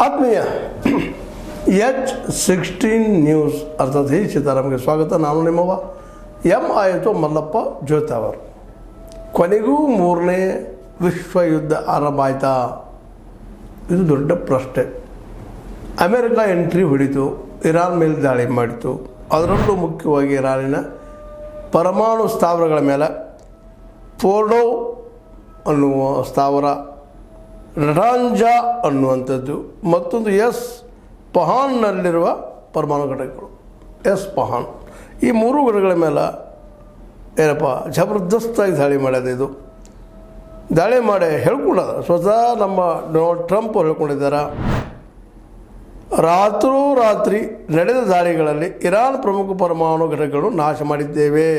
ಆತ್ಮೀಯ H16 news ಅರ್ಥಾತ್ ಹಿ ಸೀತಾರಾಮ್ಗೆ ಸ್ವಾಗತ. ನಾನು ನಿಮ್ಮವ ಎಂ ಆಯಿತು ಮಲ್ಲಪ್ಪ ಜೋತಾವರ್. ಕೊನೆಗೂ ಮೂರನೇ ವಿಶ್ವ ಯುದ್ಧ ಆರಂಭ ಆಯ್ತಾ? ಇದು ದೊಡ್ಡ ಪ್ರಶ್ನೆ. ಅಮೆರಿಕ ಎಂಟ್ರಿ ಹೊಡಿತು, ಇರಾನ್ ಮೇಲೆ ದಾಳಿ ಮಾಡಿತು. ಅದರಲ್ಲೂ ಮುಖ್ಯವಾಗಿ ಇರಾನಿನ ಪರಮಾಣು ಸ್ಥಾವರಗಳ ಮೇಲೆ ಫೋರ್ಡೋ ಅನ್ನುವ ಸ್ಥಾವರ, ರಟಾಂಜಾ ಅನ್ನುವಂಥದ್ದು, ಮತ್ತೊಂದು ಎಸ್ಫಹಾನ್ನಲ್ಲಿರುವ ಪರಮಾಣು ಘಟಕಗಳು, ಎಸ್ಫಹಾನ್, ಈ ಮೂರು ಘಟಕಗಳ ಮೇಲೆ ಏನಪ್ಪ ಜಬರ್ದಸ್ತಾಗಿ ದಾಳಿ ಮಾಡ್ಯದ. ಇದು ದಾಳಿ ಮಾಡಿ ಹೇಳ್ಕೊಂಡದ. ಸ್ವತಃ ನಮ್ಮ ಡೊನಾಲ್ಡ್ ಟ್ರಂಪ್ ಅವರು ಹೇಳ್ಕೊಂಡಿದ್ದಾರೆ, ರಾತ್ರೋರಾತ್ರಿ ನಡೆದ ದಾಳಿಗಳಲ್ಲಿ ಇರಾನ್ ಪ್ರಮುಖ ಪರಮಾಣು ಘಟಕಗಳನ್ನು ನಾಶ ಮಾಡಿದ್ದೇವೆ.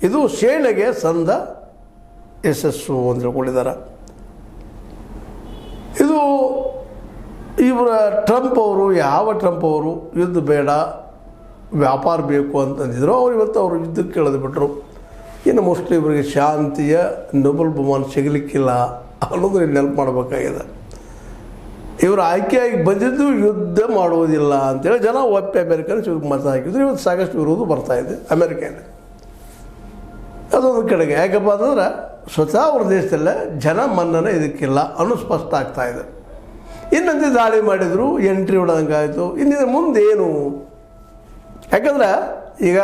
ಇದು ಸೇನೆಗೆ ಸಂದ ಯಶಸ್ಸು ಅಂತ ಹೇಳ್ಕೊಂಡಿದ್ದಾರೆ. ಇದು ಇವರ ಟ್ರಂಪ್ ಅವರು, ಯಾವ ಟ್ರಂಪ್ ಅವರು ಯುದ್ಧ ಬೇಡ ವ್ಯಾಪಾರ ಬೇಕು ಅಂತಂದಿದ್ರು. ಅವ್ರು ಇವತ್ತು ಅವರು ಯುದ್ಧಕ್ಕೆ ಇಳಿದು ಬಿಟ್ಟರು. ಇನ್ನು ಮೋಸ್ಟ್ಲಿ ಇವರಿಗೆ ಶಾಂತಿಯ ನೊಬೆಲ್ ಬಹುಮಾನ ಸಿಗಲಿಕ್ಕಿಲ್ಲ ಅನ್ನೋದು ನೆನಪು ಮಾಡಬೇಕಾಗಿದೆ. ಇವರು ಆಯ್ಕೆಯಾಗಿ ಬಂದಿದ್ದು ಯುದ್ಧ ಮಾಡುವುದಿಲ್ಲ ಅಂತೇಳಿ ಜನ ಒಪ್ಪಿ ಅಮೇರಿಕನ್ಸ್ ಇವ್ರಿಗೆ ಮತ ಹಾಕಿದ್ರು. ಇವತ್ತು ಸಾಕಷ್ಟು ವಿರೋಧ ಬರ್ತಾಯಿದೆ ಅಮೇರಿಕೆಯಲ್ಲಿ. ಅದೊಂದು ಕಡೆಗೆ ಯಾಕಪ್ಪ ಅಂತಂದ್ರೆ ಸ್ವತಃ ಅವ್ರ ದೇಶದಲ್ಲೇ ಜನ ಮನ್ನಣೆ ಇದಕ್ಕಿಲ್ಲ ಅನ್ನೋ ಸ್ಪಷ್ಟ ಆಗ್ತಾಯಿದೆ. ಇನ್ನೊಂದು ದಾಳಿ ಮಾಡಿದರು, ಎಂಟ್ರಿ ಹೊಡೆದಂಗಾಯಿತು. ಇನ್ನಿದ್ರ ಮುಂದೆ ಏನು? ಯಾಕಂದ್ರೆ ಈಗ